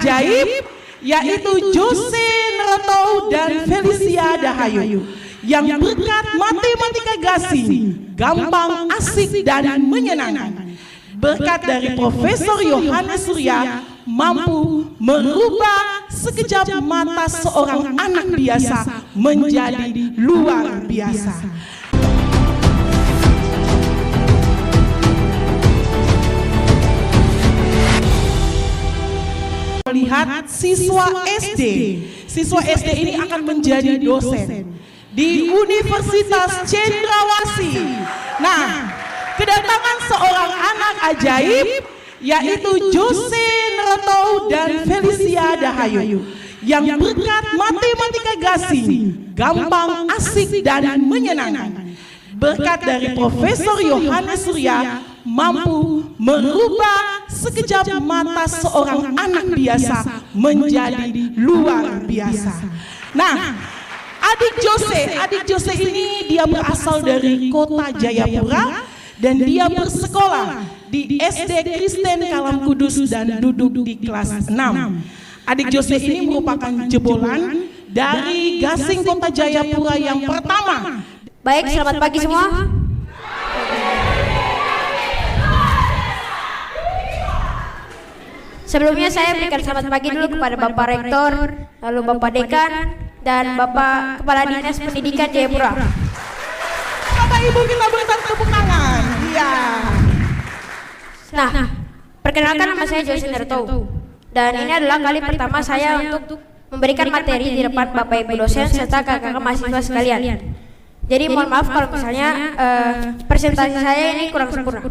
ajaib, yaitu Jose Nerotau dan Felicia Dahayu, yang berkat matematika gasing, gampang, asik, dan menyenangkan. Berkat dari Profesor Yohanes Surya mampu merubah sekejap mata seorang anak biasa menjadi luar biasa. Melihat siswa SD. Siswa SD ini akan menjadi dosen di Universitas Cendrawasih. Nah, kedatangan seorang anak ajaib, yaitu Jose Nerotau dan Felicia Dahayu, yang berkat matematika gasing, gampang, asik, dan menyenangkan. Berkat dari Profesor Yohanes Surya mampu merubah sekejap mata seorang anak biasa menjadi luar biasa. Nah, adik Jose ini dia berasal dari kota Jayapura dan dia bersekolah di SD Kristen Kalam Kudus dan duduk di kelas 6. Adik Jose ini merupakan jebolan dari Gasing Kota Jayapura yang pertama. Baik, selamat pagi semua. Sebelumnya saya berikan selamat pagi dulu kepada Bapak Rektor, lalu Bapak Dekan, dan Bapak Kepala Dinas Pendidikan Jayapura. Bapak Ibu kita berikan tepuk tangan. Iya. Nah, perkenalkan nama saya Jose Nerotau. Dan ini adalah kali pertama saya untuk memberikan materi di depan Bapak Ibu dosen serta kakak-kakak mahasiswa sekalian. Jadi mohon maaf kalau misalnya presentasi saya ini kurang sempurna.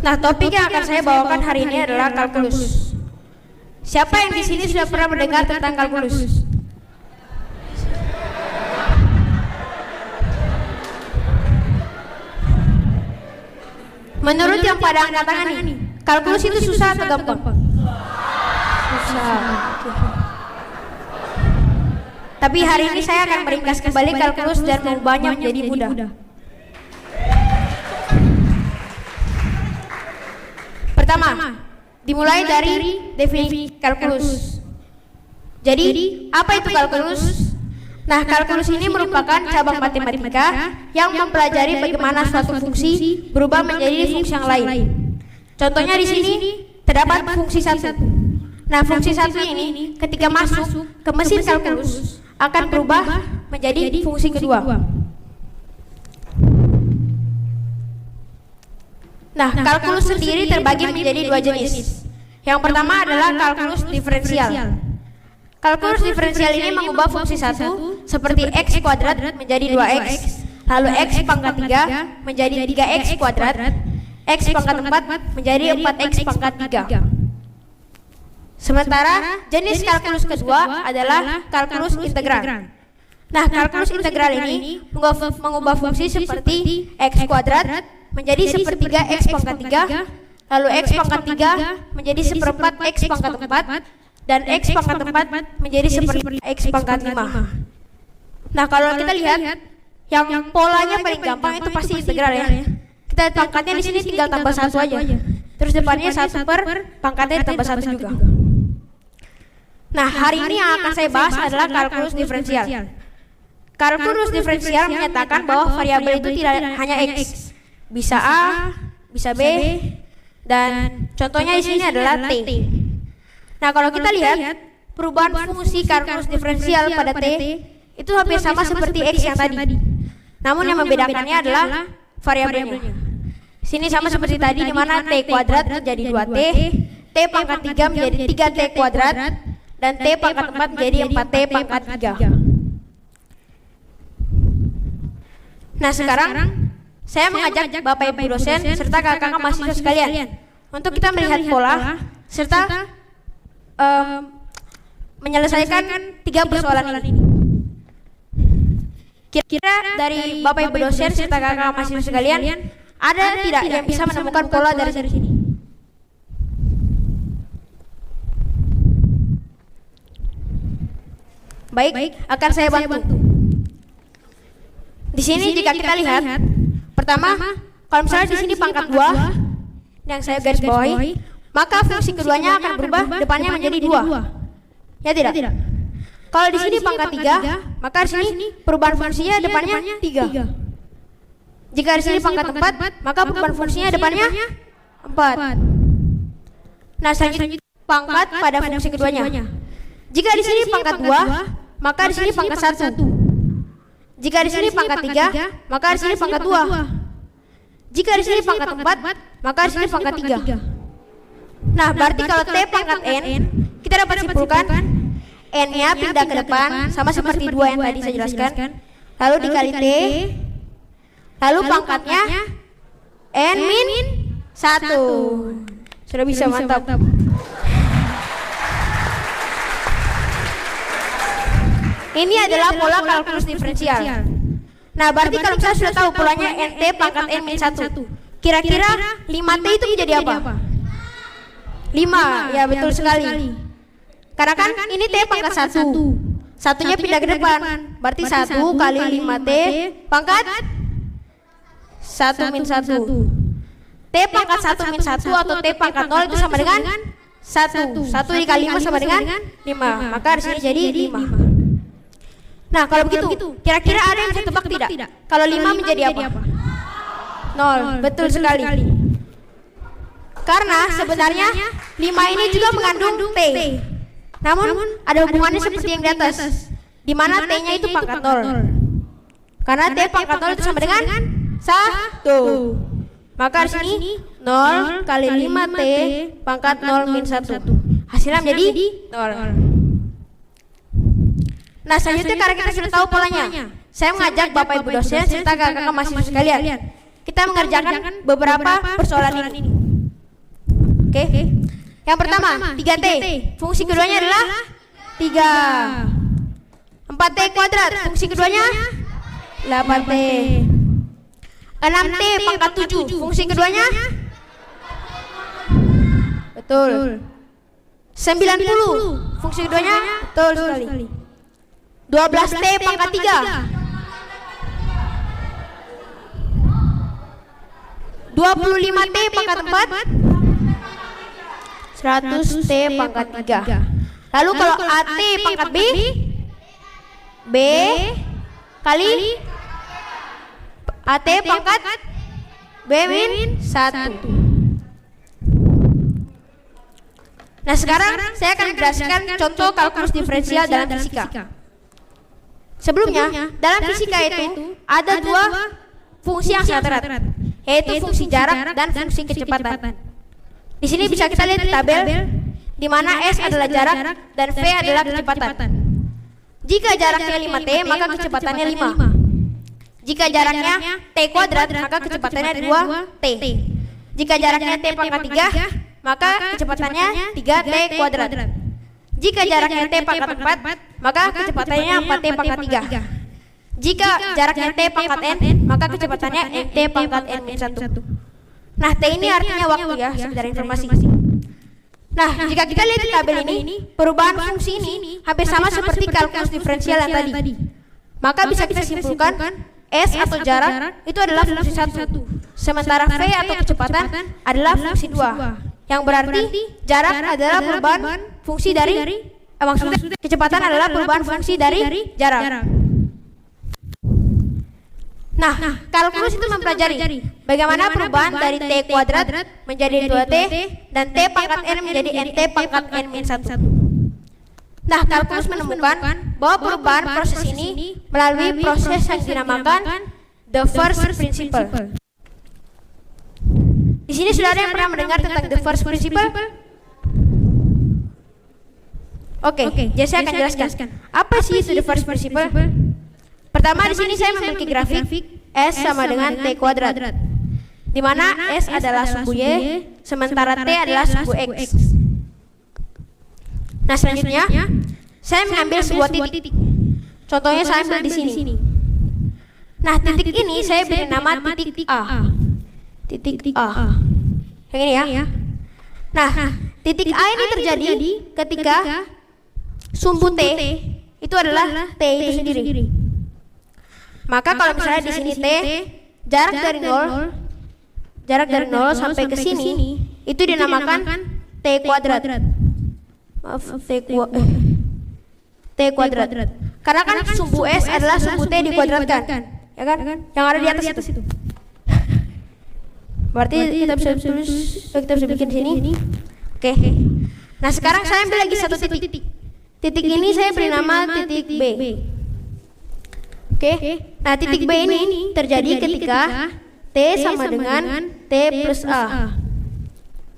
Nah, topik yang akan saya bawakan hari ini adalah kalkulus. Siapa yang di sini sudah pernah mendengar tentang kalkulus? Menurut yang pada angkat tangan ini, kalkulus itu susah atau gampang? Susah. Tapi hari ini saya akan meringkas kembali kalkulus dan mengubahnya menjadi mudah. Pertama, dimulai dari definisi kalkulus. Jadi, apa itu kalkulus? Nah, kalkulus ini merupakan cabang matematika yang mempelajari bagaimana suatu fungsi berubah menjadi fungsi yang lain. Contohnya di sini terdapat fungsi 1. Nah, fungsi 1 ini ketika masuk ke mesin kalkulus akan berubah menjadi fungsi kedua. Nah, kalkulus sendiri terbagi menjadi 2 jenis. Yang pertama adalah kalkulus diferensial. Kalkulus diferensial ini mengubah fungsi 1 seperti x kuadrat menjadi 2x, lalu x pangkat 3 menjadi 3x kuadrat, x pangkat 4 menjadi 4x pangkat 3. Sementara jenis kalkulus kedua adalah kalkulus integral. Nah, kalkulus integral ini mengubah fungsi seperti x kuadrat menjadi sepertiga x pangkat 3, lalu x pangkat 3 menjadi seperempat x pangkat 4, dan x pangkat 4 menjadi seperti x pangkat 5. Nah, kalau kita lihat yang polanya paling gampang itu pasti integral ya. Kita pangkatnya di sini tinggal tambah 1 aja. Terus depannya 1 per pangkatnya tambah 1 juga. Nah, hari ini yang akan saya bahas adalah kalkulus diferensial. Kalkulus diferensial menyatakan bahwa variabel itu tidak hanya x, bisa a, bisa b, dan contohnya di sini adalah t. Nah, kalau kita lihat perubahan fungsi kalkulus diferensial pada t itu hampir sama seperti x yang tadi. Namun yang membedakannya adalah variabelnya. Sini sama seperti tadi di mana t kuadrat menjadi 2t, t pangkat 3 menjadi 3t kuadrat, dan t pangkat 4 menjadi 4t pangkat 3. Nah, sekarang saya mengajak Bapak Ibu dosen serta kakak-kakak mahasiswa sekalian untuk kita melihat pola serta menyelesaikan 3 persoalan ini. Kira-kira dari Bapak Ibu dosen serta kakak-kakak mahasiswa sekalian ada tidak yang bisa menemukan pola dari sini? Baik, akan saya bantu. Di sini jika kita lihat, pertama Kalau misalnya di sini pangkat 2 yang saya garis bawahi, maka fungsi keduanya akan berubah, depannya menjadi 2. Ya tidak? Kalau di sini pangkat 3, maka di sini perubahan fungsinya depannya 3. Jika di sini pangkat 4, maka perubahan fungsinya depannya 4. Nah, selanjutnya pangkat pada fungsi keduanya. Jika di sini pangkat 2, maka di sini pangkat 1. Jika di sini pangkat 3, maka di sini pangkat 2. Jika di sini pangkat 4, maka di sini pangkat 3. Nah, berarti kalau T pangkat N, kita dapat simpulkan N-nya pindah ke depan, sama seperti 2 yang tadi saya jelaskan. Lalu dikali T, lalu pangkatnya N-1. Sudah bisa, mantap. Ini adalah pola kalkulus diferensial. Nah, berarti kalau misalnya sudah tahu polanya NT pangkat N-1, kira-kira 5T itu menjadi apa? 5, ya betul sekali. Karena kan ini T pangkat 1, satunya pindah ke depan, berarti 1 kali 5T pangkat 1-1. T pangkat 1-1 atau T pangkat 0 itu sama dengan 1. 1 dikali 5 sama dengan 5, maka di sini jadi 5. Nah, kalau begitu, kira-kira ada yang bisa tebak tidak? Kalau 5 menjadi apa? 0, betul sekali. Karena sebenarnya 5 ini juga mengandung T. Namun ada hubungannya seperti yang di atas, di mana T-nya itu pangkat 0. Karena T pangkat 0 itu sama dengan 1. Maka di sini 0 kali 5T pangkat 0-1. Hasilnya menjadi 0. Nah, selanjutnya karena kita sudah tahu polanya, saya mengajak Bapak Ibu dosen serta kakak-kakak mahasiswa sekalian, kita mengerjakan beberapa persoalan ini. Oke. Yang pertama, 3T. Fungsi keduanya adalah 3. 4T kuadrat. Fungsi keduanya 8T. 6T pangkat 7. Fungsi keduanya betul 90. Fungsi keduanya betul sekali. 12T pangkat 3. 25T pangkat 4. 100T pangkat 3. Lalu kalau AT pangkat B kali AT pangkat B-1. Nah, sekarang saya akan menjelaskan contoh kalkulus diferensial dalam fisika. Sebelumnya, dalam fisika itu ada 2 fungsi yang sangat erat, yaitu fungsi jarak dan fungsi kecepatan. Di sini bisa kita lihat di tabel, di mana S adalah jarak dan V adalah kecepatan. Jika jaraknya 5T, maka kecepatannya 5. Jika jaraknya T kuadrat, maka kecepatannya 2T. Jika jaraknya T pangkat 3, maka kecepatannya 3T kuadrat. Jika jaraknya T pangkat 4, maka kecepatannya 4T pangkat 3. Jika jaraknya T pangkat N, maka kecepatannya NT pangkat N-1. Nah, T ini artinya waktu ya, sekedar informasi. Nah, jika kita lihat di tabel ini, perubahan fungsi ini hampir sama seperti kalkulus diferensial yang tadi. Maka bisa kita simpulkan S atau jarak itu adalah fungsi 1, sementara V atau kecepatan adalah fungsi 2. Yang berarti jarak adalah perubahan fungsi dari maksudnya kecepatan adalah perubahan fungsi dari jarak. Nah, kalkulus itu mempelajari bagaimana perubahan dari T kuadrat menjadi 2T dan T pangkat N menjadi NT pangkat N-1. Nah, kalkulus menemukan bahwa perubahan proses ini melalui proses yang dinamakan the first principle. Di sini sudah ada yang pernah mendengar tentang the first principle? Oke, jadi saya akan jelaskan. Apa sih itu the first principle? Pertama, di sini saya memiliki grafik S sama dengan T kuadrat, di mana S adalah suku Y, sementara T adalah suku X. Nah, selanjutnya saya mengambil sebuah titik. Contohnya saya ambil di sini. Nah, titik ini saya beri nama titik A. Titik A. Yang ini ya. Nah, titik A ini terjadi ketika sumbu T itu adalah T itu sendiri. Maka kalau misalnya di sini T, jarak dari 0 jarak dari 0 sampai ke sini itu dinamakan T kuadrat. Maaf, T kuadrat. Karena kan sumbu S adalah sumbu T dikuadratkan, ya kan? Yang ada di atas itu. Berarti kita bisa tulis, kita bisa bikin sini. Oke. Nah sekarang saya ambil lagi satu titik. Titik ini saya beri nama titik B. Oke. Nah titik B ini terjadi ketika T sama dengan T plus A.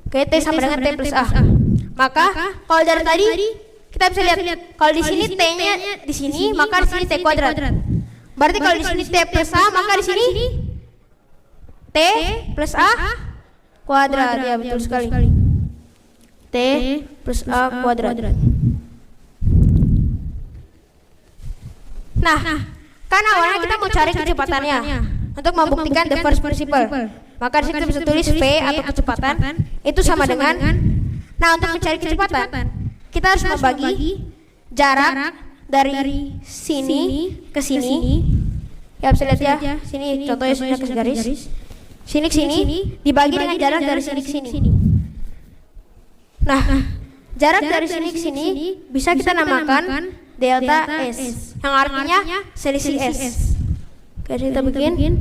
Oke, T sama dengan T plus A. Maka kalau dari tadi kita bisa lihat kalau di sini T-nya di sini, maka di sini T kuadrat. Berarti kalau di sini T plus A, maka di sini T plus A kuadrat. Ya betul sekali. T plus A kuadrat. Nah, kan awalnya kita mau cari kecepatannya untuk membuktikan the first principle. Maka di sini kita bisa tulis V atau kecepatan itu sama dengan. Nah, untuk mencari kecepatan kita harus membagi jarak dari sini ke sini. Ya bisa lihat ya. Sini contohnya sini ke garis. Sini ke sini dibagi dengan jarak dari sini ke sini. Nah, jarak dari sini ke sini bisa kita namakan delta S, yang artinya selisih S. Oke, kita bikin.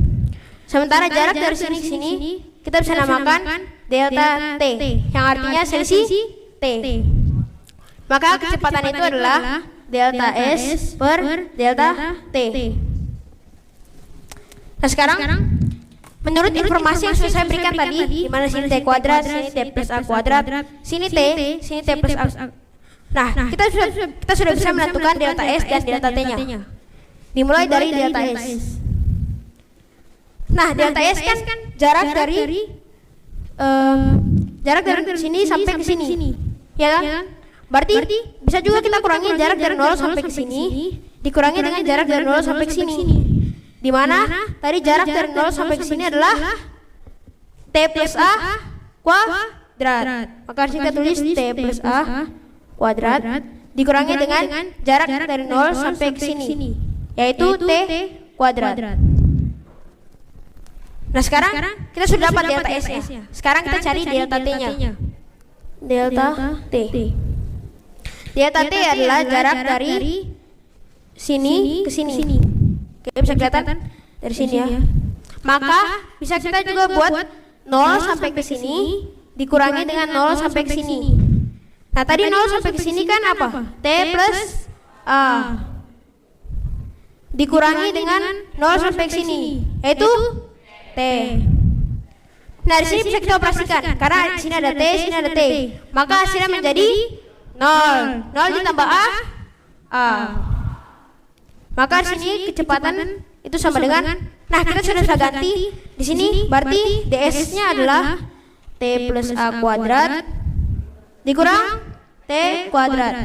Sementara jarak dari sini ke sini kita bisa namakan delta T, yang artinya selisih T. Maka kecepatan itu adalah delta S per delta T. Nah sekarang menurut informasi yang sudah saya berikan tadi, di mana sini T kuadrat, sini T plus A kuadrat, sini T plus A. Nah, kita sudah bisa menentukan delta S dan delta T-nya. Dimulai dari delta S. Nah, delta S kan jarak dari sini sampai ke sini. Ya kan? Berarti bisa juga kita kurangi jarak dari 0 sampai ke sini dikurangi dengan jarak dari 0 sampai ke sini. Di mana tadi jarak dari 0 sampai ke sini adalah T plus A kuadrat. Maka kita tulis T plus A kuadrat dikurangi dengan jarak dari 0 sampai ke sini, yaitu T kuadrat. Nah sekarang kita sudah dapat delta S-nya. Sekarang kita cari delta T-nya. Delta T. Delta T adalah jarak dari sini ke sini. Oke, bisa kelihatan dari sini ya. Maka bisa kita juga buat 0 sampai ke sini dikurangi dengan 0 sampai ke sini. Nah tadi 0 sampai ke sini kan apa? T plus A dikurangi dengan 0 sampai ke sini, yaitu T. Nah di sini bisa kita operasikan karena di sini ada T, sini ada T. Maka hasilnya menjadi 0. 0 ditambah A. Maka di sini kecepatan itu sama dengan. Nah kita sudah bisa ganti di sini. Berarti ds-nya adalah T plus A kuadrat dikurang T kuadrat.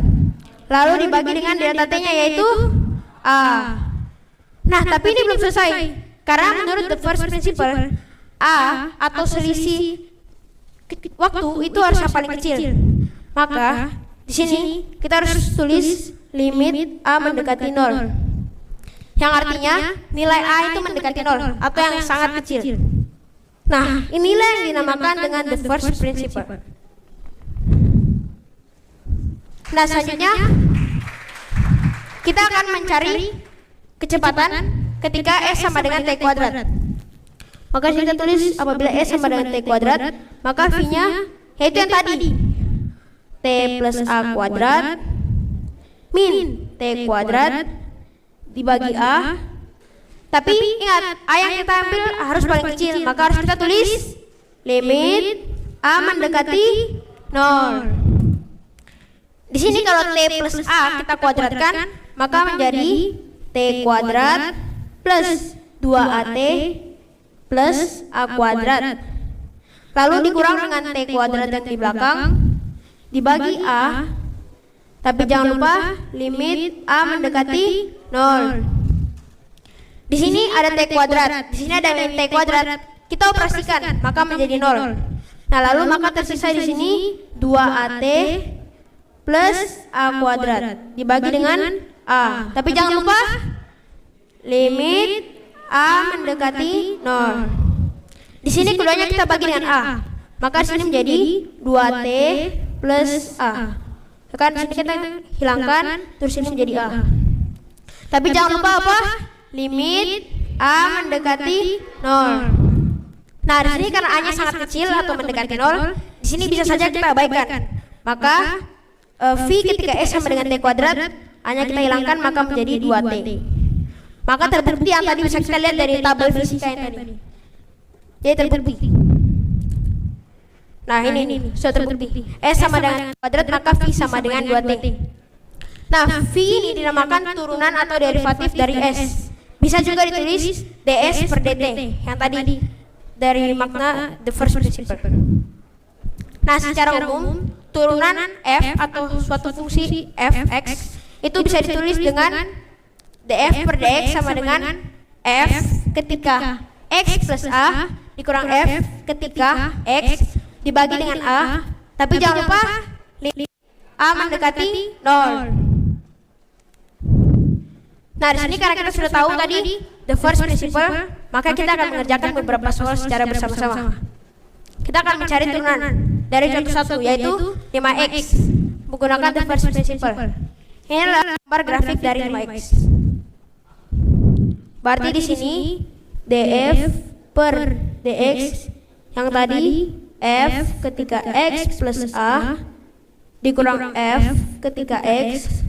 Lalu dibagi dengan delta T-nya yaitu A. Nah tapi ini belum selesai. Karena menurut the first principle, A atau selisih waktu itu harus yang paling kecil. Maka di sini kita harus tulis limit A mendekati 0, yang artinya nilai A itu mendekati 0 atau yang sangat kecil. Nah inilah yang dinamakan dengan the first principle. Nah selanjutnya kita akan mencari kecepatan ketika S sama dengan T kuadrat. Maka kita tulis apabila S sama dengan T kuadrat, maka V-nya yaitu yang tadi T plus A kuadrat min T kuadrat dibagi A. Tapi ingat, A yang kita ambil harus paling kecil, maka harus kita tulis limit A mendekati 0. Di sini kalau T plus A kita kuadratkan, maka menjadi T kuadrat plus 2AT plus A kuadrat. Lalu dikurang dengan T kuadrat yang di belakang dibagi A. Tapi jangan lupa limit A mendekati 0. Di sini ada T kuadrat, di sini ada limit T kuadrat. Kita operasikan, maka menjadi 0. Nah, lalu maka tersisa di sini 2AT plus A kuadrat dibagi dengan A. Tapi jangan lupa limit A mendekati 0. Di sini keduanya kita bagi dengan A. Maka di sini menjadi 2T plus A. Kan di sini kita hilangkan, terus ini menjadi A. Tapi jangan lupa apa? Limit A mendekati 0. Nah, di sini karena A-nya sangat kecil atau mendekati 0, di sini bisa saja kita abaikan. Maka V ketika S sama dengan T kuadrat, A-nya kita hilangkan maka menjadi 2T. Maka terbukti yang tadi bisa kita lihat dari tabel fisika yang tadi. Jadi terbukti. Nah, ini sudah terbukti. S sama dengan kuadrat maka V sama dengan 2T. Nah, V ini dinamakan turunan atau derivatif dari S. Bisa juga ditulis ds per dt yang tadi dari makna the first principle. Nah, secara umum turunan f atau suatu fungsi fx itu bisa ditulis dengan df per dx sama dengan f ketika x plus a dikurang f ketika x dibagi dengan a. Tapi jangan lupa a mendekati 0. Nah, di sini karena kita sudah tahu tadi the first principle, maka kita akan mengerjakan beberapa soal secara bersama-sama. Kita akan mencari turunan dari contoh 1 yaitu 5x menggunakan the first principle. Ini adalah gambar grafik dari 5x. Berarti di sini df per dx yang tadi f ketika x plus a dikurang f ketika x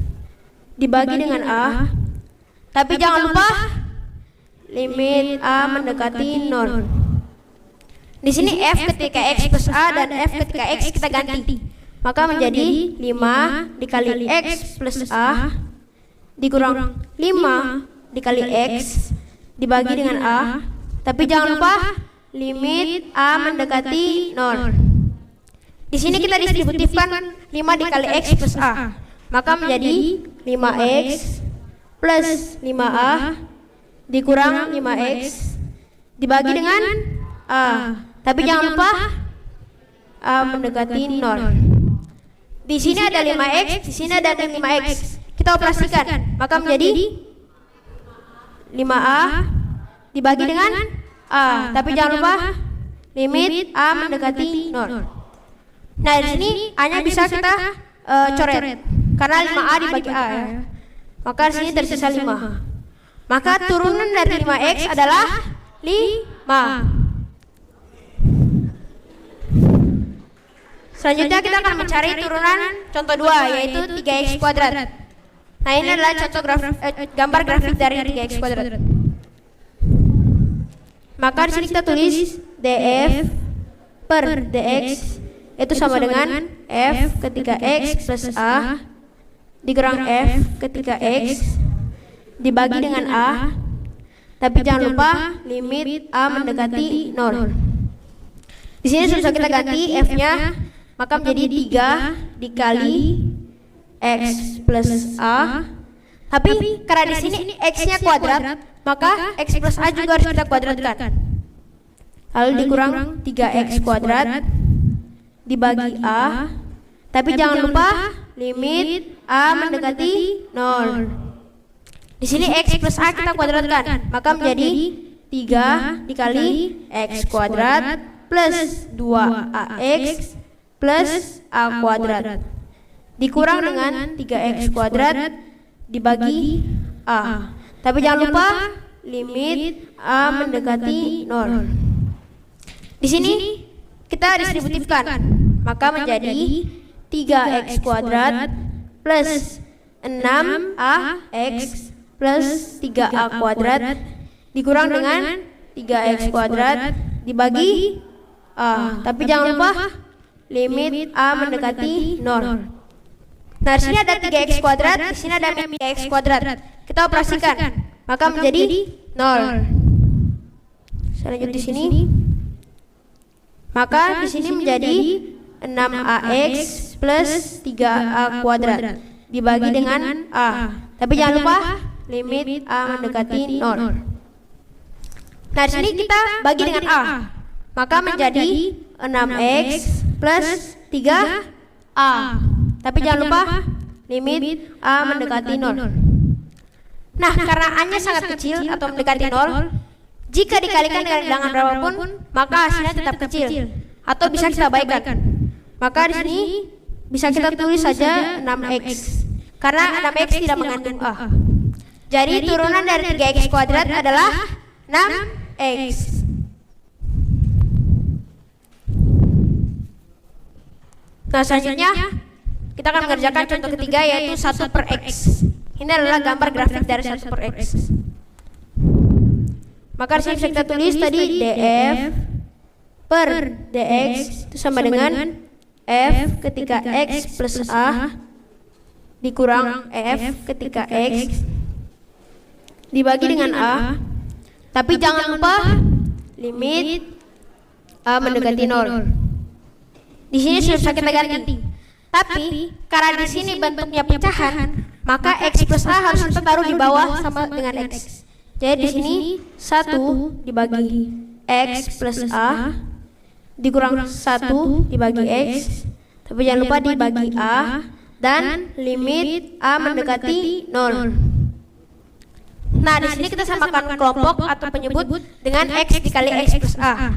dibagi dengan a. Tapi jangan lupa limit a mendekati 0. Di sini f ketika x plus a dan f ketika x kita ganti. Maka menjadi 5 dikali x plus a dikurang 5 dikali x dibagi dengan a. Tapi jangan lupa limit a mendekati 0. Di sini kita distributifkan 5 dikali x plus a. Maka menjadi 5x plus 5a dikurang 5x dibagi dengan a. Tapi jangan lupa a mendekati 0. Di sini ada 5x, di sini ada 5x. Kita operasikan, maka menjadi 5a dibagi dengan a. Tapi jangan lupa limit a mendekati 0. Nah, di sini a-nya bisa kita coret karena 5a dibagi a ya. Maka di sini tersisa 5. Maka turunan dari 5x adalah 5. Selanjutnya kita akan mencari turunan contoh 2 yaitu 3x kuadrat. Nah, ini adalah contoh gambar grafik dari 3x kuadrat. Maka di sini kita tulis df per dx itu sama dengan f ketika x plus a dikurang f ketika x dibagi dengan a. Tapi jangan lupa limit a mendekati 0. Di sini sudah kita ganti f-nya, maka menjadi 3 dikali x plus a. Tapi karena di sini x-nya kuadrat, maka x plus a juga harus kita kuadratkan. Lalu dikurang 3x kuadrat dibagi a. Tapi jangan lupa limit a mendekati 0. Di sini x plus a kita kuadratkan, maka menjadi 3 dikali x kuadrat plus 2ax plus a kuadrat dikurang dengan 3x kuadrat dibagi a. Tapi jangan lupa limit a mendekati 0. Di sini kita distributifkan, maka menjadi 3x kuadrat plus 6ax plus 3a kuadrat dikurang dengan 3x kuadrat dibagi a. Tapi jangan lupa limit a mendekati 0. Nah, di sini ada 3x kuadrat, di sini ada 3x kuadrat. Kita operasikan, maka menjadi 0. Selanjutnya di sini, maka di sini menjadi 6ax plus 3a kuadrat dibagi dengan a. Tapi jangan lupa limit a mendekati 0. Nah, di sini kita bagi dengan a, maka menjadi 6x plus 3a. Tapi jangan lupa limit a mendekati 0. Nah, karena a-nya sangat kecil atau mendekati 0, Jika dikalikan dengan bilangan berapapun, maka hasilnya tetap kecil atau bisa kita abaikan. Maka di sini bisa kita tulis saja 6x karena 6x tidak mengandung a. Jadi turunan dari 3x kuadrat adalah 6x. Nah, selanjutnya kita akan mengerjakan contoh ketiga, yaitu 1 per x. Ini adalah gambar grafik dari 1 per x. Maka di sini bisa kita tulis tadi df per dx itu sama dengan f ketika x plus a dikurang f ketika x dibagi dengan a. Tapi jangan lupa limit a mendekati 0. Di sini sudah bisa kita ganti. Tapi karena di sini bentuknya pecahan, maka x plus a harus kita taruh di bawah sama dengan x. Jadi di sini 1 dibagi x plus a dikurang 1 dibagi x. Tapi jangan lupa dibagi a dan limit a mendekati 0. Nah, di sini kita samakan kelompok atau penyebut dengan x dikali x plus a.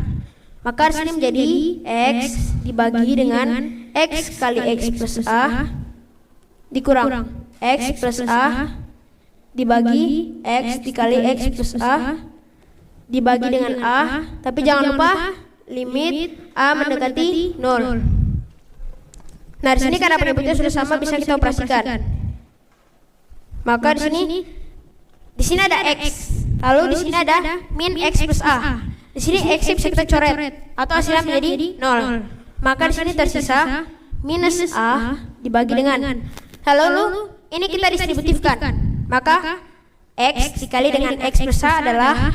Maka di sini menjadi x dibagi dengan x kali x plus a dikurang x plus a dibagi x dikali x plus a dibagi dengan a. Tapi jangan lupa limit a mendekati 0. Nah, di sini karena penyebutnya sudah sama bisa kita operasikan. Maka di sini ada x, lalu di sini ada min x plus a. Di sini x bisa kita coret atau hasilnya menjadi 0. Maka di sini tersisa minus a dibagi dengan. Lalu ini kita distributifkan. Maka x dikali dengan x plus a adalah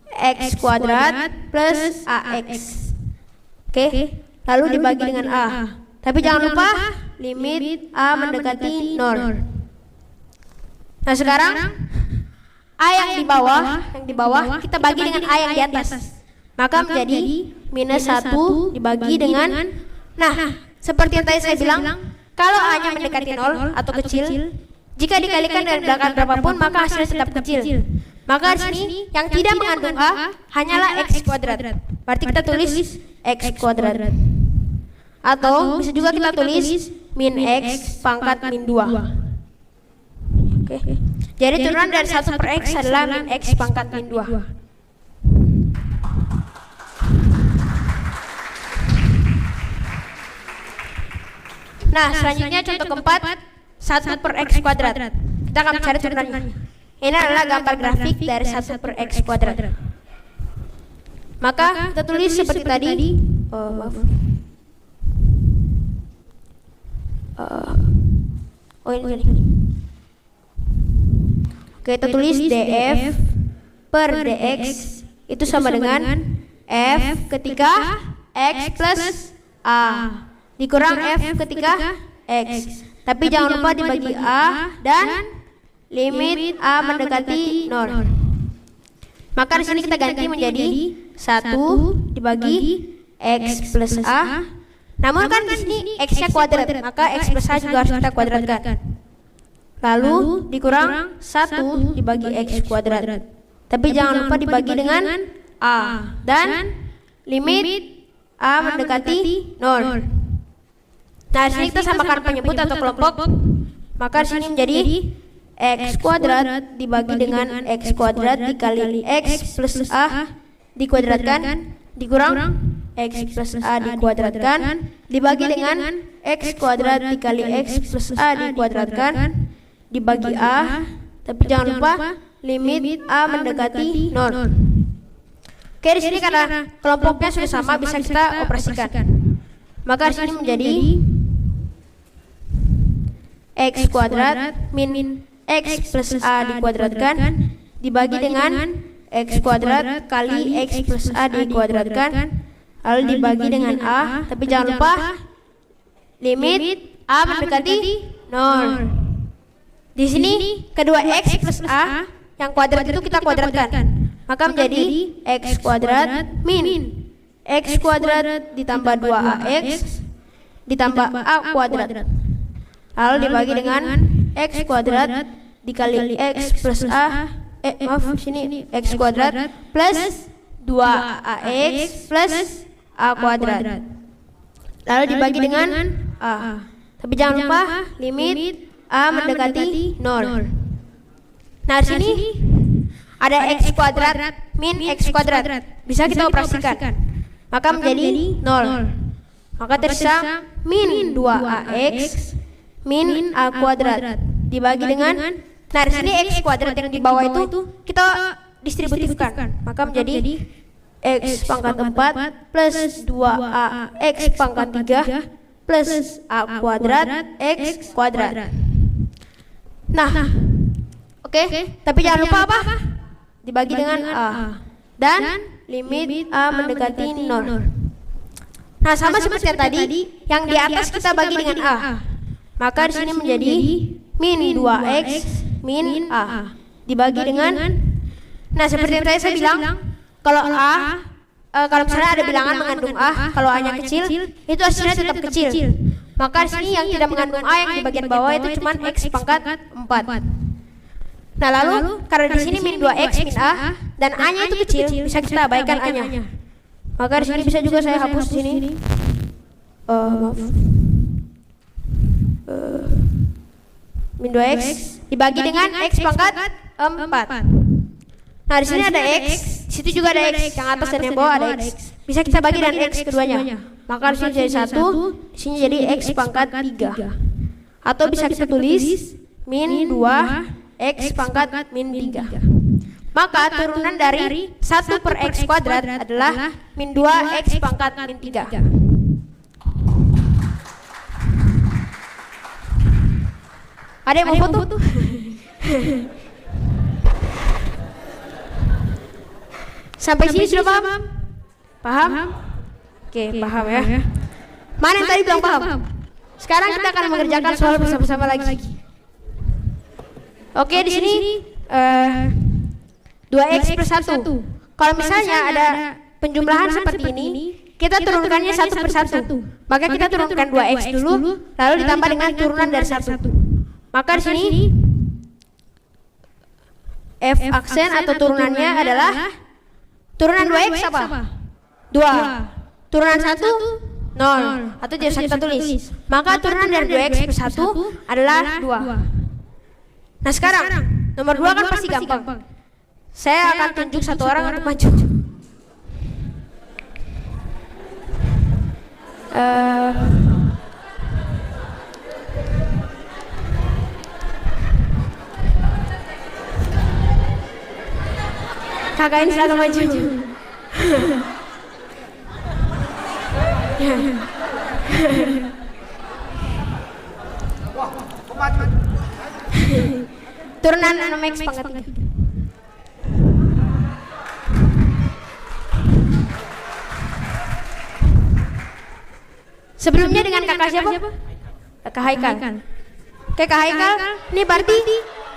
x kuadrat plus ax. Oke, lalu dibagi dengan a. Tapi jangan lupa limit a mendekati 0. Nah, sekarang a yang di bawah kita bagi dengan a yang di atas. Maka menjadi minus 1 dibagi dengan. Nah, seperti yang tadi saya bilang, kalau a-nya mendekati 0 atau kecil, jika dikalikan dengan bilangan berapapun maka hasilnya tetap kecil. Maka di sini yang tidak mengandung a hanyalah x kuadrat. Berarti kita tulis x kuadrat. Atau bisa juga kita tulis min x pangkat min 2. Oke. Jadi turunan dari 1 per x adalah min x pangkat min 2. Nah, selanjutnya contoh keempat, 1 per x kuadrat. Kita akan mencari turunannya. Ini adalah gambar grafik dari 1 per x kuadrat. Maka kita tulis seperti tadi. Ini. Oke, kita tulis df per dx itu sama dengan f ketika x plus a dikurang f ketika x. Tapi jangan lupa dibagi a dan limit a mendekati 0. Maka di sini kita ganti menjadi 1 dibagi x plus a. Namun kan di sini x-nya kuadrat, maka x plus a juga harus kita kuadratkan. Lalu dikurang 1 dibagi x kuadrat. Tapi jangan lupa dibagi dengan a dan limit a mendekati 0. Nah, di sini kita samakan penyebut atau kelompok. Maka di sini menjadi x kuadrat dibagi dengan x kuadrat dikali x plus a dikuadratkan dikurang x plus a dikuadratkan dibagi dengan x kuadrat dikali x plus a dikuadratkan dibagi a. Tapi jangan lupa limit a mendekati 0. Oke, di sini karena kelompoknya sudah sama bisa kita operasikan. Maka di sini menjadi x kuadrat min x plus a dikuadratkan dibagi dengan x kuadrat kali x plus a dikuadratkan lalu dibagi dengan a. Tapi jangan lupa limit a mendekati 0. Di sini kedua x plus a yang kuadrat itu kita kuadratkan. Maka menjadi x kuadrat min x kuadrat ditambah 2ax ditambah a kuadrat. Lalu dibagi dengan x kuadrat dikali x plus a sini X kuadrat plus 2AX plus A kuadrat. Lalu dibagi dengan A. Tapi jangan lupa limit A mendekati 0. Nah, di sini ada X kuadrat min X kuadrat. Bisa kita operasikan. Maka menjadi 0. Maka tersisa min 2AX min A kuadrat dibagi dengan, nah di sini X kuadrat yang di bawah itu kita distributifkan. Maka menjadi X pangkat 4 plus 2AX pangkat 3 plus A kuadrat X kuadrat. Nah, oke. Tapi jangan lupa apa? Dibagi dengan A. Dan limit A mendekati 0. Nah, sama seperti yang tadi, yang di atas kita bagi dengan A. Maka di sini menjadi min 2X min A dibagi dengan, nah seperti yang tadi saya bilang, kalau kalau misalnya ada bilangan mengandung A, kalau A-nya kecil, itu hasilnya tetap kecil. Maka di sini yang tidak mengandung A yang di bagian bawah itu cuma X pangkat 4. Nah, lalu karena di sini min 2X min A dan A-nya itu kecil, bisa kita abaikan A-nya. Maka di sini bisa juga saya hapus di sini. Maaf. Min 2X dibagi dengan X pangkat 4. Nah, di sini ada X, di situ juga ada X, yang atas dan yang bawah ada X. Bisa kita bagi dengan X keduanya. Maka di sini jadi 1, di sini jadi X pangkat 3. Atau bisa kita tulis min 2X pangkat min 3. Maka turunan dari 1 per X kuadrat adalah min 2X pangkat min 3. Ada yang mau foto? Sampai sini sudah paham? Paham? Oke, paham ya. Mana yang tadi bilang paham? Sekarang kita akan mengerjakan soal bersama-sama lagi. Oke, di sini 2X per 1. Kalau misalnya ada penjumlahan seperti ini, kita turunkannya 1 per 1. Maka kita turunkan 2X dulu, lalu ditambah dengan turunan dari 1. Maka di sini F aksen atau turunannya adalah turunan 2X apa? 2. Turunan 1 0. Atau jadi kita tulis. Maka turunan dari 2X per 1 adalah 2. Nah, sekarang nomor 2 kan pasti gampang. Saya akan tunjuk satu orang untuk maju. Kakak ini silakan maju. Turunan 6X pangkat 3. Sebelumnya dengan kakak siapa? Kakak Haikal. Oke, Kak Haikal, ini berarti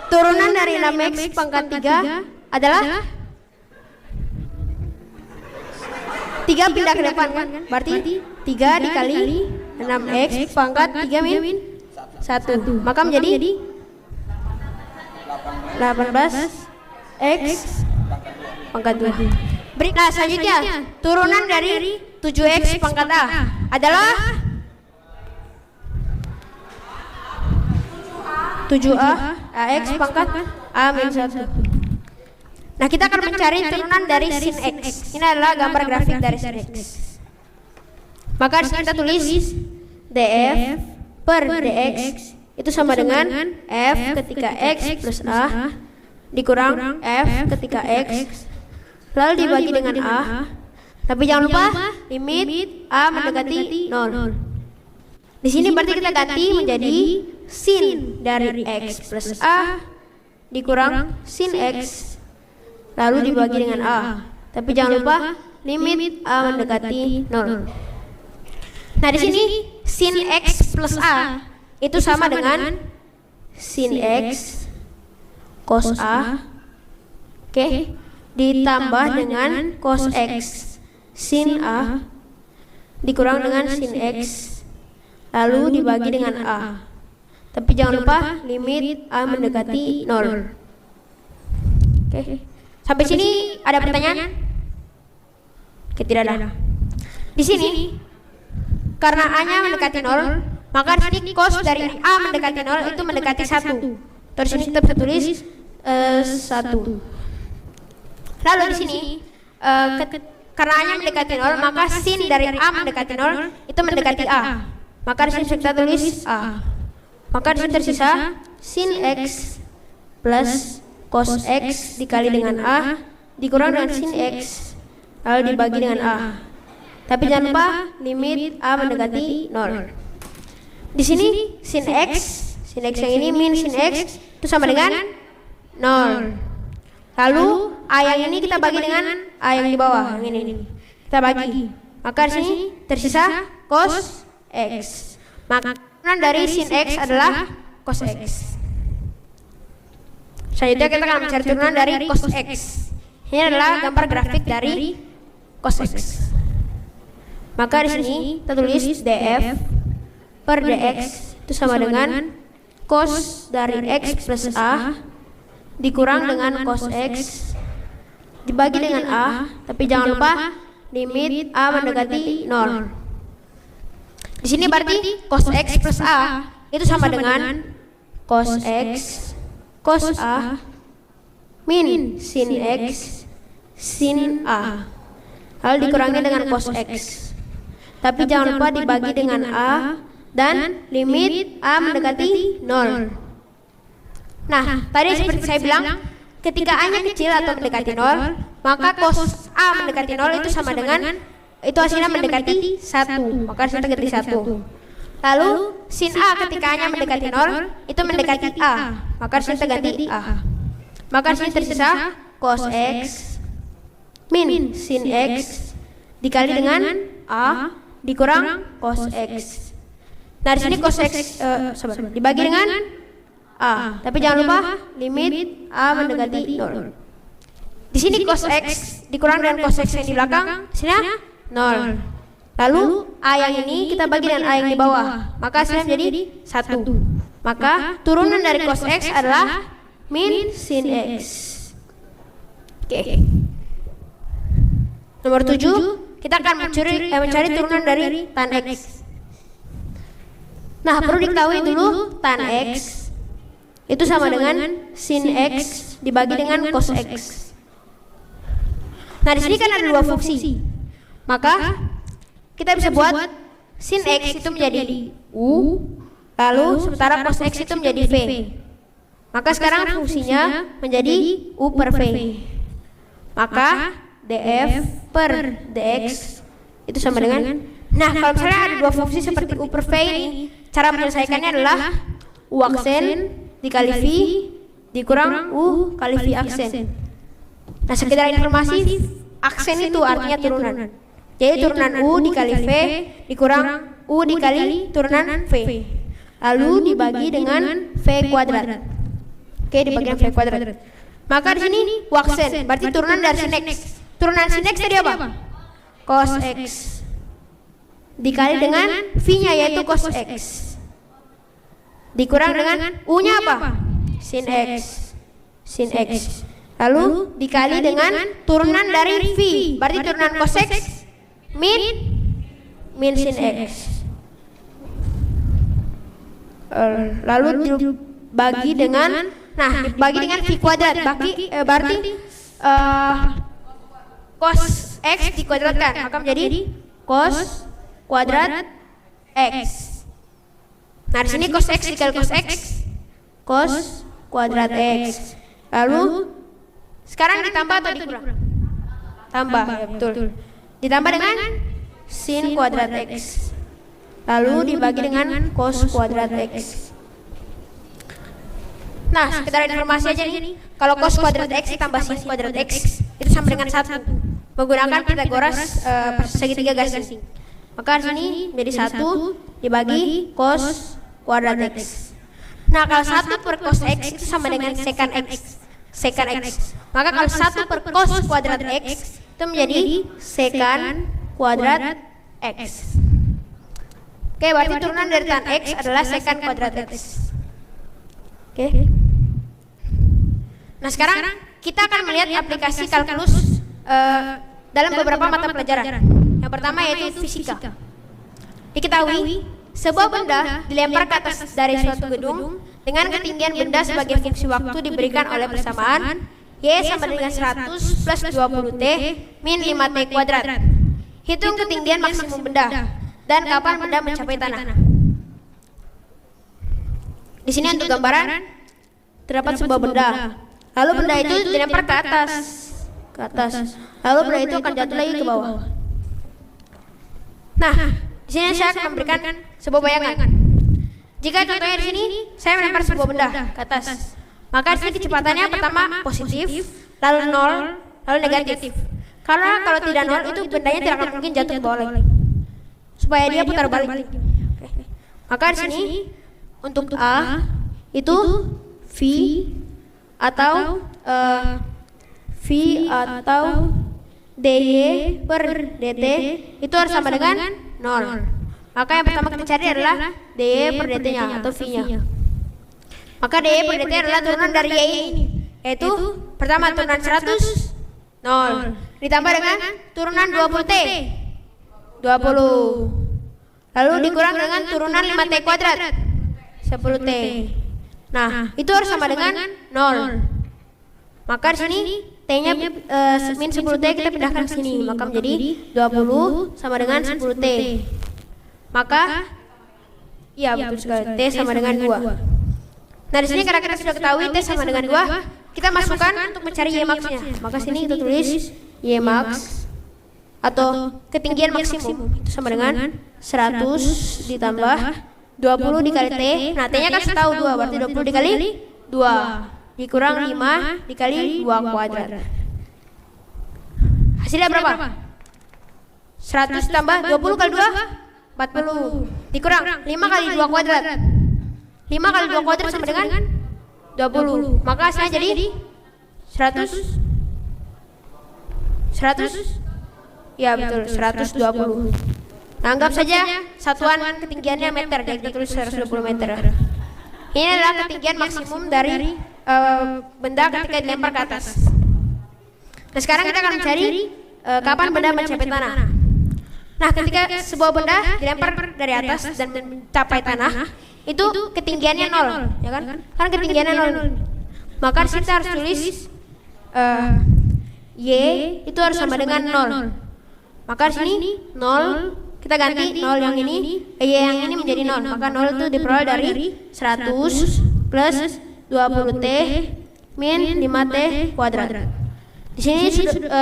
turunan dari 6X pangkat 3 adalah 3 pindah ke depan kan? Berarti 3 dikali 6X pangkat 3 min 1. Maka menjadi 18X pangkat 2. Nah, selanjutnya turunan dari 7X pangkat A adalah 7A AX pangkat A min 1. Nah, kita akan mencari turunan dari sin X. Ini adalah gambar grafik dari sin X. Maka di sini kita tulis df per dx itu sama dengan f ketika x plus a dikurang f ketika x lalu dibagi dengan a. Tapi jangan lupa limit a mendekati 0. Di sini berarti kita ganti menjadi sin dari x plus a dikurang sin x lalu dibagi dengan a. Tapi jangan lupa limit a mendekati 0. Nah, di sini sin x plus a itu sama dengan sin x cos a, oke, ditambah dengan cos x sin a dikurang dengan sin x lalu dibagi dengan a. Tapi jangan lupa limit a mendekati 0. Oke. Sampai sini ada pertanyaan? Oke, tidak ada. Di sini karena A-nya mendekati 0, maka di sini cos dari A mendekati 0 itu mendekati 1. Terus ini kita bisa tulis 1. Lalu di sini karena A-nya mendekati 0, maka sin dari A mendekati 0 itu mendekati A. Maka di sini kita tulis A. Maka di sini tersisa sin X plus cos X dikali dengan A dikurang dengan sin X lalu dibagi dengan A. Tapi jangan lupa limit A mendekati 0. Di sini sin X yang ini min sin X itu sama dengan 0. Lalu A yang ini kita bagi dengan A yang di bawah, yang ini. Kita bagi. Maka di sini tersisa cos X. Maka dari sin X adalah cos X. Selanjutnya kita akan mencari turunan dari cos X. Ini adalah gambar grafik dari cos X. Maka di sini kita tulis df per dx itu sama dengan cos dari x plus a dikurang dengan cos x dibagi dengan a, tapi jangan lupa limit a mendekati 0. Di sini berarti cos x plus a itu sama dengan cos x cos a min sin x sin a, lalu dikurangi dengan cos x. Tapi jangan lupa dibagi dengan A dan limit A mendekati 0. Nah, tadi seperti saya bilang, ketika A-nya kecil atau mendekati 0, maka cos A mendekati 0 itu sama dengan, itu hasilnya mendekati 1. Maka kita ganti 1. Lalu, sin A ketika A-nya mendekati 0, itu mendekati A. Maka kita ganti A. Maka sini tersisa cos X min sin X dikali dengan A dikurang cos X. Nah, di sini cos X dibagi dengan A. Tapi jangan lupa limit A mendekati 0. Di sini cos X dikurang dengan cos X yang di belakang, hasilnya 0. Lalu A yang ini kita bagi dengan A yang di bawah, maka hasilnya menjadi 1. Maka turunan dari cos X adalah min sin X. Oke. Nomor 7, kita akan mencari turunan dari tan X. Nah, perlu diketahui dulu tan X itu sama dengan sin X dibagi dengan cos X. Nah, di sini kan ada dua fungsi. Maka kita bisa buat sin X itu menjadi U, lalu sementara cos X itu menjadi V. Maka sekarang fungsinya menjadi U per V. Maka df per dx itu sama dengan, nah kalau misalnya ada dua fungsi seperti U per V ini, cara menyelesaikannya adalah U aksen dikali V dikurang U kali V aksen. Nah, sekedar informasi, aksen itu artinya turunan. Jadi turunan U dikali V dikurang U dikali turunan V, lalu dibagi dengan V kuadrat. Oke, dibagi dengan V kuadrat. Maka di sini U aksen berarti turunan dari sin X. Turunan sin X tadi apa? Cos X dikali dengan V-nya yaitu cos X dikurang dengan U-nya apa? Sin X. Sin X. Lalu dikali dengan turunan dari V, berarti turunan cos X min sin X. Lalu dibagi dengan, nah dibagi dengan V kuadrat, berarti cos X dikuadratkan, maka menjadi cos kuadrat X. Nah, di sini cos X dikali cos X, cos kuadrat X. Lalu sekarang ditambah atau dikurang? Tambah, ya betul. Ditambah dengan sin kuadrat X. Lalu dibagi dengan cos kuadrat X. Nah, sekedar informasi aja nih, kalau cos kuadrat X ditambah sin kuadrat X itu sama dengan 1. Menggunakan Pythagoras segitiga garis. Maka di sini menjadi 1 dibagi cos kuadrat X. Nah, kalau 1 per cos X itu sama dengan secant X. Secant X. Maka kalau 1 per cos kuadrat X itu menjadi secant kuadrat X. Oke, berarti turunan dari tan X adalah secant kuadrat X. Oke. Nah, sekarang kita akan melihat aplikasi kalkulus dalam beberapa mata pelajaran. Yang pertama yaitu fisika. Diketahui, sebuah benda dilempar ke atas dari suatu gedung dengan ketinggian benda sebagai fungsi waktu diberikan oleh persamaan Y sama dengan 100 plus 20T min 5T kuadrat. Hitung ketinggian maksimum benda dan kapan benda mencapai tanah. Di sini untuk gambaran terdapat sebuah benda. Lalu benda itu dilempar ke atas. Lalu benda itu akan jatuh lagi ke bawah. Nah, di sini saya akan memberikan sebuah bayangan. Jika contohnya di sini saya melempar sebuah benda ke atas, maka di sini kecepatannya pertama positif, lalu 0, lalu negatif. Karena kalau tidak 0 itu bendanya tidak akan mungkin jatuh ke bawah lagi. Supaya dia putar balik. Maka di sini untuk A itu V atau DY per DT itu harus sama dengan 0. Maka yang pertama kita cari adalah DY per DT nya atau V nya. Maka DY per DT adalah turunan dari Y ini, yaitu pertama turunan 100 0 ditambah dengan turunan 20T 20, lalu dikurang dengan turunan 5T kuadrat 10T. Nah, itu harus sama dengan 0. Maka di sini T-nya min 10T kita pindahkan ke sini, maka menjadi 20 sama dengan 10T. Maka ya betul sekali, T sama dengan 2. Nah, di sini karena kita sudah ketahui T sama dengan 2, kita masukkan untuk mencari Y max-nya. Maka sini kita tulis Y max atau ketinggian maksimum itu sama dengan 100 ditambah 20 dikali T. Nah, T-nya kan tahu 2, berarti 20 dikali 2 dikurang 5 dikali 2 kuadrat. Hasilnya berapa? 100 tambah 20 kali 2 40 dikurang 5 kali 2 kuadrat. 5 kali 2 kuadrat sama dengan 20. Maka hasilnya jadi 100. Ya betul, 120. Nah, anggap saja satuan ketinggiannya meter, jadi kita tulis 120 meter. Ini adalah ketinggian maksimum dari benda ketika dilempar ke atas. Nah, sekarang kita akan mencari kapan benda mencapai tanah. Nah, ketika sebuah benda dilempar dari atas dan mencapai tanah, itu ketinggiannya 0, ya kan? Kan ketinggiannya 0. Maka di sini kita harus tulis Y itu harus sama dengan 0. Maka di sini 0 kita ganti 0 yang ini, Y yang ini menjadi 0. Maka 0 itu diperoleh dari 100 plus 20T min 5T kuadrat. Di sini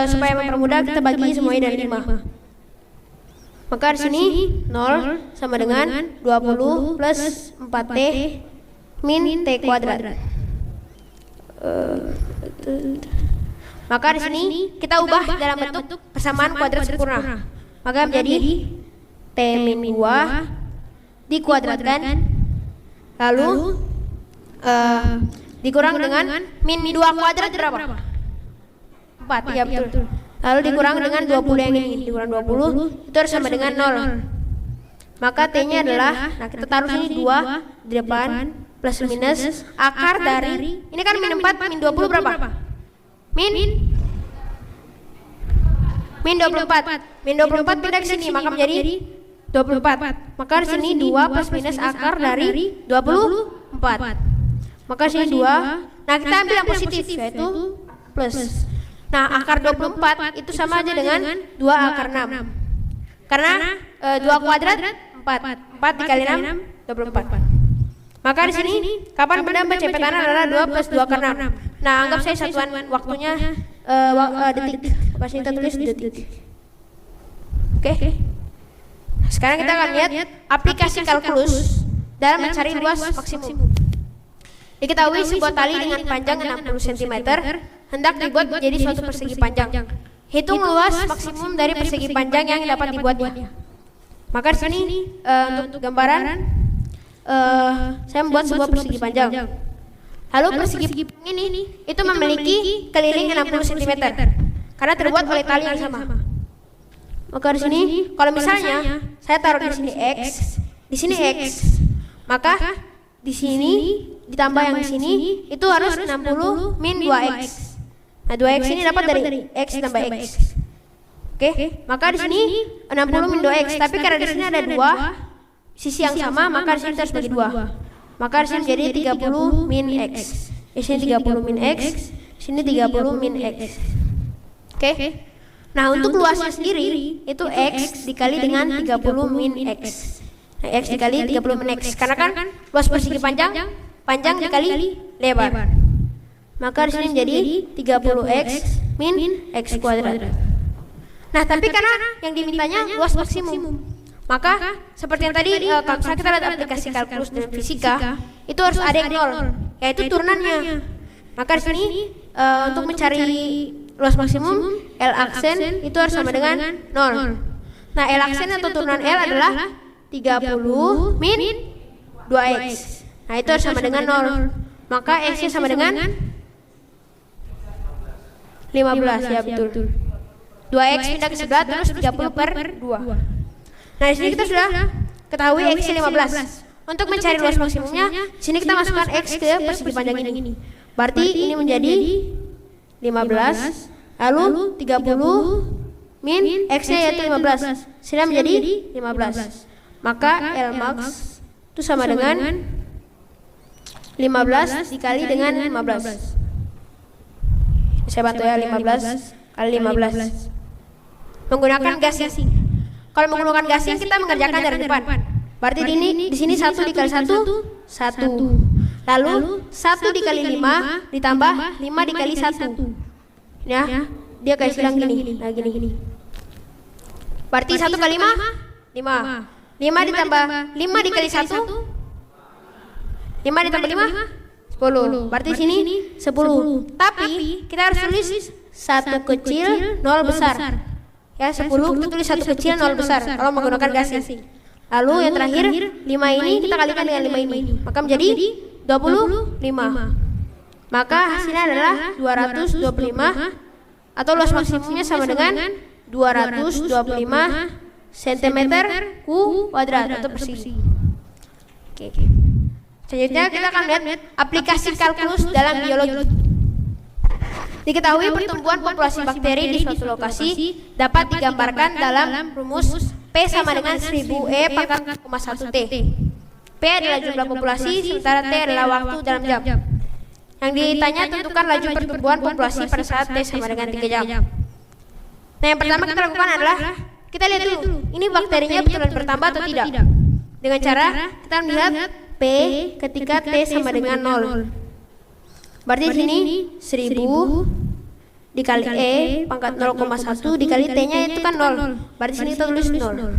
supaya mempermudah kita bagi semuanya dari 5. Maka di sini 0 sama dengan 20 plus 4T min T kuadrat. Maka di sini kita ubah dalam bentuk persamaan kuadrat sempurna. Maka menjadi T min 2 dikuadratkan, lalu dikurang dengan min 2 kuadrat berapa? 4, ya betul. Lalu dikurang dengan 20 yang ini, dikurang 20 itu harus sama dengan 0. Maka T-nya adalah, nah kita taruh sini 2 di depan plus minus akar dari, ini kan min 4 min 20 berapa? Min 24. Min 24 pindah ke sini, maka menjadi 24. Maka di sini 2 plus minus akar dari 24. Maka di sini 2. Nah, kita ambil yang positif yaitu plus. Nah, akar 24 itu sama aja dengan 2 akar 6. Karena 2 kuadrat 4. 4 dikali 6 24. Maka di sini kapan benda mencapai tanah adalah 2 plus 2 akar 6. Nah, anggap saya satuan waktunya detik. Maka sini kita tulis detik. Oke. Sekarang kita akan lihat aplikasi kalkulus dalam mencari luas maksimum. Diketahui sebuah tali dengan panjang 60 cm hendak dibuat menjadi suatu persegi panjang. Hitung luas maksimum dari persegi panjang yang dapat dibuatnya. Maka di sini untuk gambaran saya membuat sebuah persegi panjang. Lalu persegi ini itu memiliki keliling 60 cm karena terbuat oleh tali yang sama. Maka di sini kalau misalnya saya taruh di sini X, di sini X, maka di sini ditambah yang di sini itu harus 60 min 2X. Nah, 2x ini dapat dari x tambah x. Oke, maka di sini 60 min 2x, tapi karena di sini ada dua sisi yang sama, maka di sini harus bagi 2. Maka di sini jadi 30 min x. Di sini 30 min x, di sini 30 min x. Oke. Nah, untuk luasnya sendiri itu x dikali dengan 30 min x. Nah, x dikali 30 min x. Karena kan luas persegi panjang dikali lebar. Maka di sini jadi 30x min x kuadrat. Nah, tapi karena yang dimintanya luas maksimum, maka seperti yang tadi kalau misalnya kita lihat aplikasi kalkulus dan fisika, itu harus ada yang 0, yaitu turunannya. Maka di sini untuk mencari luas maksimum, L aksen itu harus sama dengan 0. Nah, L aksen atau turunan L adalah 30 min 2x. Nah, itu harus sama dengan 0. Maka x-nya sama dengan 15, ya betul. 2x pindah ke sebelah terus 30 per 2. Nah, di sini kita sudah ketahui x-nya 15. Untuk mencari luas maksimumnya, di sini kita masukkan x ke persegi panjang ini. Berarti ini menjadi 15, lalu 30 min x-nya yaitu 15. Sudah menjadi 15. Maka L max itu sama dengan 15 dikali dengan 15. Saya bantu ya, 15 kali 15. Menggunakan gasing. Kalau menggunakan gasing kita mengerjakan dari depan. Berarti di sini 1 dikali 1 1. Lalu 1 dikali 5 ditambah 5 dikali 1. Ya, dia kayak silang gini. Nah, gini. Berarti 1 kali 5 5. 5 ditambah 5 dikali 1 5 ditambah 5 10. Berarti sini 10. Tapi kita harus tulis 1 kecil 0 besar. Ya, 10 kita tulis 1 kecil 0 besar kalau menggunakan gasing. Lalu yang terakhir 5 ini kita kalikan dengan 5 ini, maka menjadi 25. Maka hasilnya adalah 225 atau luas maksimumnya sama dengan 225 cm kuadrat atau persegi. Oke. Selanjutnya kita akan lihat aplikasi kalkulus dalam biologi. Diketahui pertumbuhan populasi bakteri di suatu lokasi dapat digambarkan dalam rumus P sama dengan 1000 E pangkat 1 T. P adalah jumlah populasi, sementara T adalah waktu dalam jam. Yang ditanya tentukan laju pertumbuhan populasi pada saat T sama dengan 3 jam. Nah, yang pertama kita lakukan adalah kita lihat dulu, ini bakterinya betulan bertambah atau tidak. Dengan cara kita melihat P ketika T sama dengan 0. Berarti di sini 1000 dikali E pangkat 0,1 dikali T-nya itu kan 0. Berarti sini kita tulis 0.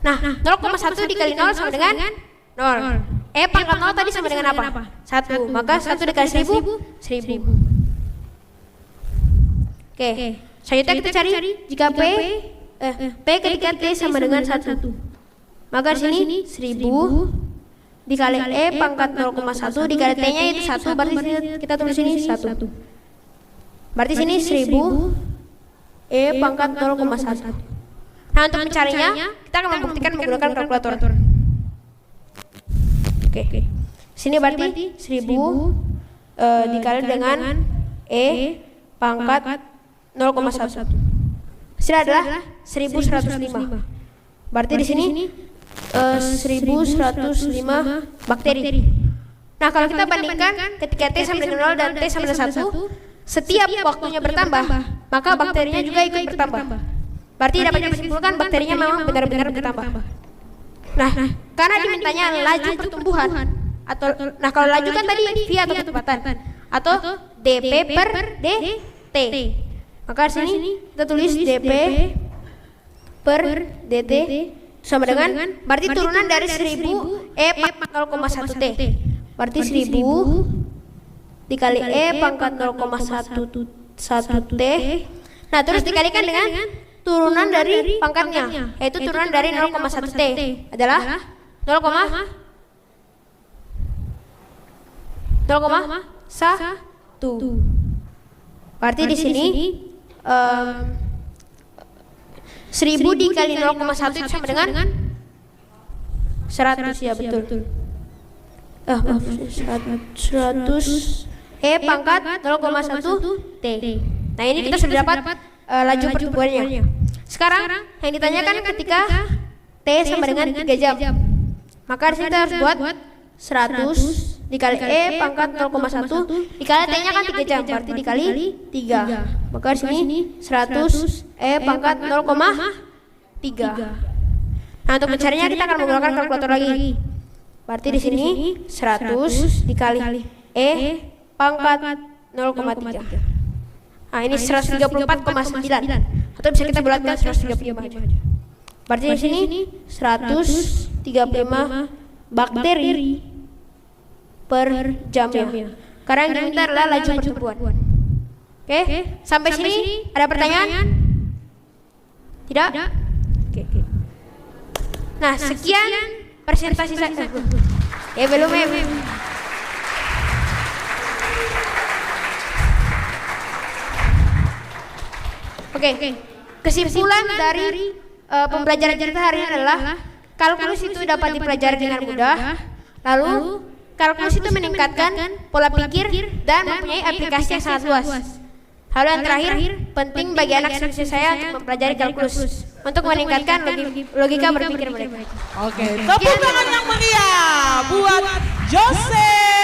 Nah, 0,1 dikali 0 sama dengan 0. E pangkat 0 tadi sama dengan apa? 1. Maka 1 dikali 1000 1000. Oke. Selanjutnya kita cari jika P ketika T sama dengan 1. Maka di sini 1000 dikali E pangkat 0,1 dikali T-nya itu 1, berarti kita tulis sini 1. Berarti sini 1000 E pangkat 0,1. Nah, untuk mencarinya kita akan membuktikan menggunakan kalkulator. Oke. Sini berarti 1000 dikali dengan E pangkat 0,1. Hasilnya adalah 1105. Berarti di sini 1105 bakteri. Nah, kalau kita bandingkan ketika T sama dengan 0 dan T sama dengan 1, setiap waktunya bertambah, maka bakterinya juga ikut bertambah. Berarti dapat disimpulkan bakterinya memang benar-benar bertambah. Nah, karena dimintanya laju pertumbuhan atau kalau laju kan tadi V atau kecepatan atau dP per dt. Maka di sini kita tulis dP per dt sama dengan berarti turunan dari 1000 E pangkat 0,1 T. Berarti 1000 dikali E pangkat 0,1 T. Nah, terus dikalikan dengan turunan dari pangkatnya, yaitu turunan dari 0,1 T adalah 0,1. Berarti di sini 1000 dikali 0,1 itu sama dengan 100, ya betul. 100 E pangkat 0,1 T. Nah ini kita sudah dapat laju pertumbuhannya. Sekarang yang ditanyakan ketika T sama dengan 3 jam. Maka di sini kita harus buat 100 dikali E pangkat 0,1 dikali T-nya kan 3 jam, berarti dikali 3. Maka di sini 100 E pangkat 0,3. Nah untuk mencarinya kita akan menggunakan kalkulator lagi. Berarti di sini 100 dikali E pangkat 0,3. Nah ini 134,9 atau bisa kita bulatkan 135 aja. Berarti di sini 135 bakteri per jamnya. Karena yang diminta adalah laju pertumbuhan. Oke, sampai sini ada pertanyaan? Tidak? Oke. Nah, sekian presentasi saya. Belum. Oke, kesimpulan dari pembelajaran kita hari ini adalah kalkulus itu dapat dipelajari dengan mudah. Lalu kalkulus itu meningkatkan pola pikir dan mempunyai aplikasi yang sangat luas. Hal yang terakhir, penting bagi anak seperti saya untuk mempelajari kalkulus untuk meningkatkan logika berpikir mereka. Oke, tepuk tangan yang meriah buat Jose.